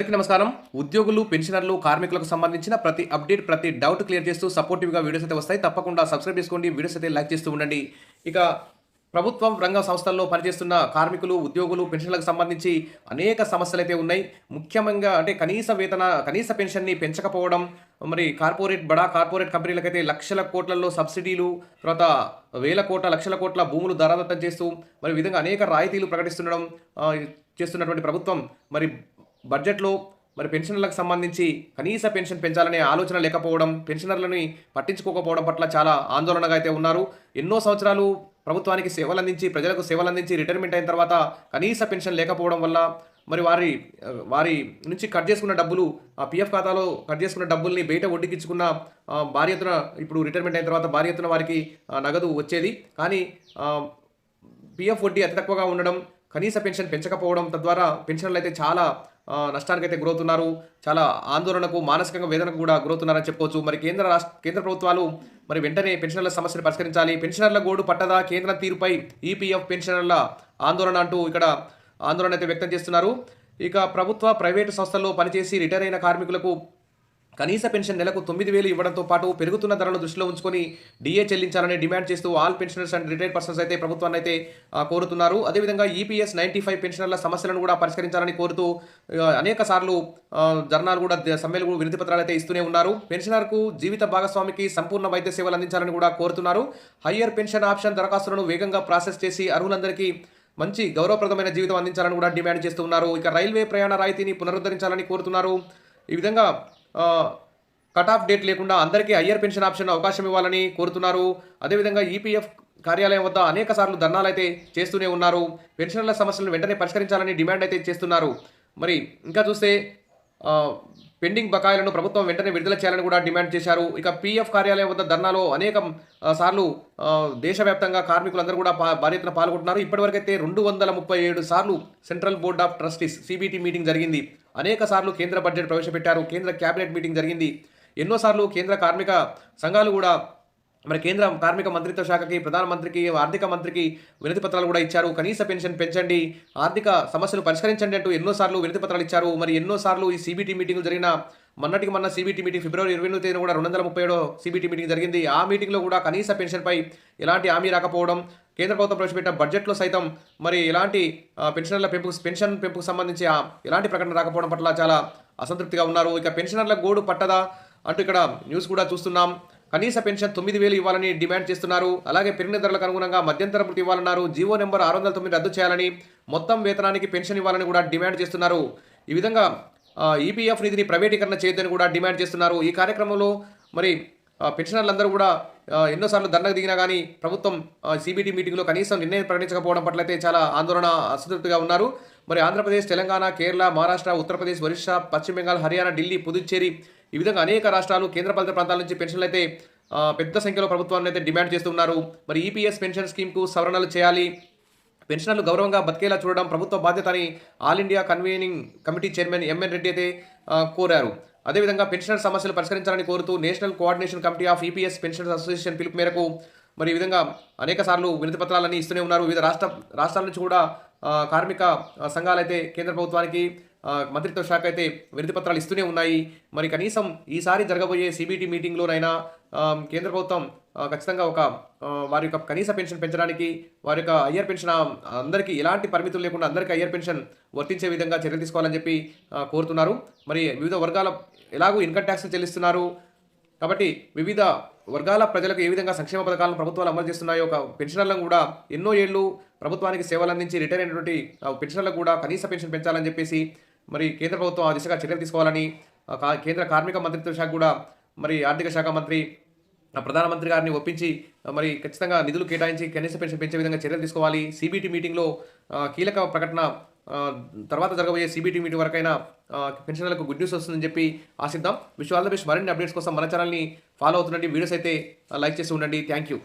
అందరికీ నమస్కారం. ఉద్యోగులు, పెన్షనర్లు, కార్మికులకు సంబంధించిన ప్రతి అప్డేట్, ప్రతి డౌట్ క్లియర్ చేస్తూ సపోర్టివ్‌గా వీడియోస్ అయితే వస్తాయి. తప్పకుండా సబ్స్క్రైబ్ చేసుకోండి. వీడియోస్ అయితే లైక్ చేస్తూ ఉండండి. ఇక ప్రభుత్వం రంగ సంస్థల్లో పనిచేస్తున్న కార్మికులు, ఉద్యోగులు, పెన్షన్‌లకు సంబంధించి అనేక సమస్యలైతే ఉన్నాయి. ముఖ్యంగా అంటే కనీస పెన్షన్‌ని పెంచకపోవడం, మరి బడా కార్పొరేట్ కంపెనీలకైతే లక్షల కోట్లలో సబ్సిడీలు, తర్వాత వేల కోట్ల, లక్షల కోట్ల భూములు ధరాదత్తం చేస్తూ, మరి ఈ విధంగా అనేక రాయితీలు ప్రకటిస్తుండడం చేస్తున్నటువంటి ప్రభుత్వం మరి బడ్జెట్‌లో మరి పెన్షనర్లకు సంబంధించి కనీస పెన్షన్ పెంచాలనే ఆలోచన లేకపోవడం, పెన్షనర్లని పట్టించుకోకపోవడం పట్ల చాలా ఆందోళనగా అయితే ఉన్నారు. ఎన్నో సంవత్సరాలు ప్రభుత్వానికి సేవలందించి, ప్రజలకు సేవలందించి రిటైర్మెంట్ అయిన తర్వాత కనీస పెన్షన్ లేకపోవడం వల్ల మరి వారి నుంచి కట్ చేసుకున్న డబ్బులు, ఆ పీఎఫ్ ఖాతాలో కట్ చేసుకున్న డబ్బుల్ని బయట వడ్డీకిచ్చుకున్న భారీ ఎత్తున ఇప్పుడు రిటైర్మెంట్ అయిన తర్వాత భారీ ఎత్తున వారికి నగదు వచ్చేది. కానీ పీఎఫ్ వడ్డీ అతి తక్కువగా ఉండడం, కనీస పెన్షన్ పెంచకపోవడం, తద్వారా పెన్షనర్లు అయితే చాలా నష్టానికైతే గురవుతున్నారు. చాలా ఆందోళనకు, మానసికంగా వేదనకు కూడా గురవుతున్నారని చెప్పుకోవచ్చు. మరి కేంద్ర ప్రభుత్వాలు మరి వెంటనే పెన్షనర్ల సమస్యను పరిష్కరించాలి. పెన్షనర్ల గోడు పట్టదా, కేంద్రం తీరుపై ఈపీఎఫ్ పెన్షనర్ల ఆందోళన అంటూ ఇక్కడ ఆందోళన అయితే వ్యక్తం చేస్తున్నారు. ఇక ప్రభుత్వ, ప్రైవేటు సంస్థల్లో పనిచేసి రిటైర్ అయిన కార్మికులకు కనీస పెన్షన్ నెలకు 9,000 ఇవ్వడంతో పాటు పెరుగుతున్న ధరలను దృష్టిలో ఉంచుకొని డీఏ చెల్లించాలని డిమాండ్ చేస్తూ all pensioners and retired persons అయితే ప్రభుత్వాన్ని అయితే కోరుతున్నారు. అదేవిధంగా ఈపీఎస్ 95 పెన్షనర్ల సమస్యలను కూడా పరిష్కరించాలని కోరుతూ అనేక సార్లు ధర్నాలు కూడా, సమ్మెలు కూడా, వినతి పత్రాలు అయితే ఇస్తూనే ఉన్నారు. పెన్షనర్కు జీవిత భాగస్వామికి సంపూర్ణ వైద్య సేవలు అందించాలని కూడా కోరుతున్నారు. హయ్యర్ పెన్షన్ ఆప్షన్ దరఖాస్తులను వేగంగా ప్రాసెస్ చేసి అర్హులందరికీ మంచి గౌరవప్రదమైన జీవితం అందించాలని కూడా డిమాండ్ చేస్తూ ఉన్నారు. ఇక రైల్వే ప్రయాణ రాయితీని పునరుద్ధరించాలని కోరుతున్నారు. ఈ విధంగా కట్ ఆఫ్ డేట్ లేకుండా అందరికీ హయ్యర్ పెన్షన్ ఆప్షన్ అవకాశం ఇవ్వాలని కోరుతున్నారు. అదేవిధంగా ఈపీఎఫ్ కార్యాలయం వద్ద అనేక సార్లు ధర్నాలు అయితే చేస్తూనే ఉన్నారు. పెన్షనర్ల సమస్యలను వెంటనే పరిష్కరించాలని డిమాండ్ అయితే చేస్తున్నారు. మరి ఇంకా చూస్తే పెండింగ్ బకాయిలను ప్రభుత్వం వెంటనే విడుదల చేయాలని కూడా డిమాండ్ చేశారు. ఇక పీఎఫ్ కార్యాలయం వద్ద ధర్నాలో అనేక సార్లు దేశవ్యాప్తంగా కార్మికులందరూ కూడా భారీ ఎత్తున పాల్గొంటున్నారు. ఇప్పటివరకైతే 237 సార్లు central board of trustees CBT meeting జరిగింది. అనేక సార్లు కేంద్ర బడ్జెట్ ప్రవేశపెట్టారు. కేంద్ర క్యాబినెట్ మీటింగ్ జరిగింది. ఎన్నోసార్లు కేంద్ర కార్మిక సంఘాలు కూడా మరి కేంద్ర కార్మిక మంత్రిత్వ శాఖకి, ప్రధానమంత్రికి, ఆర్థిక మంత్రికి వినతి పత్రాలు కూడా ఇచ్చారు. కనీస పెన్షన్ పెంచండి, ఆర్థిక సమస్యలు పరిష్కరించండి అంటూ ఎన్నోసార్లు వినతి పత్రాలు ఇచ్చారు. మరి ఎన్నోసార్లు ఈ సిబిటి మీటింగ్లు జరిగిన మొన్న సిబిటి మీటింగ్ ఫిబ్రవరి 27వ తేదీన కూడా 237వ సిబిటి మీటింగ్ జరిగింది. ఆ మీటింగ్లో కూడా కనీస పెన్షన్పై ఎలాంటి హామీ రాకపోవడం, కేంద్ర ప్రభుత్వం ప్రవేశపెట్టిన బడ్జెట్లో సైతం మరి ఎలాంటి పెన్షన్ పెంపుకు సంబంధించి ఎలాంటి ప్రకటన రాకపోవడం పట్ల చాలా అసంతృప్తిగా ఉన్నారు. ఇక పెన్షనర్ల గోడు పట్టదా అంటూ ఇక్కడ న్యూస్ కూడా చూస్తున్నాం. కనీస పెన్షన్ 9,000 ఇవ్వాలని డిమాండ్ చేస్తున్నారు. అలాగే పెరిగిన ధరలకు అనుగుణంగా మధ్యంతర భృతి ఇవ్వాలన్నారు. జీవో నెంబర్ 609 రద్దు చేయాలని, మొత్తం వేతనానికి పెన్షన్ ఇవ్వాలని కూడా డిమాండ్ చేస్తున్నారు. ఈ విధంగా ఈపీఎఫ్ నిధిని ప్రైవేటీకరణ చేయొద్దని కూడా డిమాండ్ చేస్తున్నారు. ఈ కార్యక్రమంలో మరి పెన్షనర్లందరూ కూడా ఎన్నోసార్లు ధర్నాకు దిగినా కానీ ప్రభుత్వం సిబిటి మీటింగ్లో కనీసం నిర్ణయం ప్రకటించకపోవడం పట్ల అయితే చాలా ఆందోళన, అసంతృప్తిగా ఉన్నారు. మరి ఆంధ్రప్రదేశ్, తెలంగాణ, కేరళ, మహారాష్ట్ర, ఉత్తరప్రదేశ్, ఒరిస్సా, పశ్చిమ బెంగాల్, హర్యానా, ఢిల్లీ, పుదుచ్చేరి, ఈ విధంగా అనేక రాష్ట్రాలు, కేంద్రపాలిత ప్రాంతాల నుంచి పెన్షన్లు అయితే పెద్ద సంఖ్యలో ప్రభుత్వాన్ని అయితే డిమాండ్ చేస్తున్నారు. మరి ఈపీఎస్ పెన్షన్ స్కీమ్కు సవరణలు చేయాలి, పెన్షనర్లు గౌరవంగా బతికేలా చూడడం ప్రభుత్వ బాధ్యత అని all India convening committee chairman MN Reddy అయితే కోరారు. అదేవిధంగా పెన్షనర్ సమస్యలు పరిష్కరించాలని కోరుతూ national coordination committee of EPS pensioners association పిలుపు మేరకు మరి ఈ విధంగా అనేక సార్లు వినతి పత్రాలన్నీ ఇస్తూనే ఉన్నారు. వివిధ రాష్ట్రాల నుంచి కూడా కార్మిక సంఘాలు అయితే కేంద్ర ప్రభుత్వానికి, మంత్రిత్వ శాఖ అయితే వినతి పత్రాలు ఇస్తూనే ఉన్నాయి. మరి కనీసం ఈసారి జరగబోయే సిబిటి మీటింగ్లోనైనా కేంద్ర ప్రభుత్వం ఖచ్చితంగా వారి యొక్క కనీస పెన్షన్ పెంచడానికి, వారి యొక్క హయ్యర్ పెన్షన్ అందరికీ ఎలాంటి పరిమితులు లేకుండా అందరికీ హయ్యర్ పెన్షన్ వర్తించే విధంగా చర్యలు తీసుకోవాలని చెప్పి కోరుతున్నారు. మరి వివిధ వర్గాల ఎలాగూ ఇన్కమ్ ట్యాక్స్ చెల్లిస్తున్నారు కాబట్టి వివిధ వర్గాల ప్రజలకు ఏ విధంగా సంక్షేమ పథకాలను ప్రభుత్వాలు అమలు చేస్తున్నాయో పెన్షనర్లను కూడా ఎన్నో ఏళ్ళు ప్రభుత్వానికి సేవలు అందించి రిటైర్ అయినటువంటి పెన్షనర్లకు కూడా కనీస పెన్షన్ పెంచాలని చెప్పేసి మరి కేంద్ర ప్రభుత్వం ఆ దిశగా చర్యలు తీసుకోవాలని, కేంద్ర కార్మిక మంత్రిత్వ శాఖ కూడా మరి ఆర్థిక శాఖ మంత్రి, ప్రధానమంత్రి గారిని ఒప్పించి మరి ఖచ్చితంగా నిధులు కేటాయించి కనీస పెన్షన్ పెంచే విధంగా చర్యలు తీసుకోవాలి. సిబిటి మీటింగ్లో కీలక ప్రకటన తర్వాత జరగబోయే సిబిటి మీటింగ్ వరకైనా పెన్షనర్లకు గుడ్ న్యూస్ వస్తుందని చెప్పి ఆశిద్దాం. Wish all the best. మరిన్ని అప్డేట్స్ కోసం మన ఛానల్ని ఫాలో అవుతుండండి. వీడియోస్ అయితే లైక్ చేసి ఉండండి. Thank you.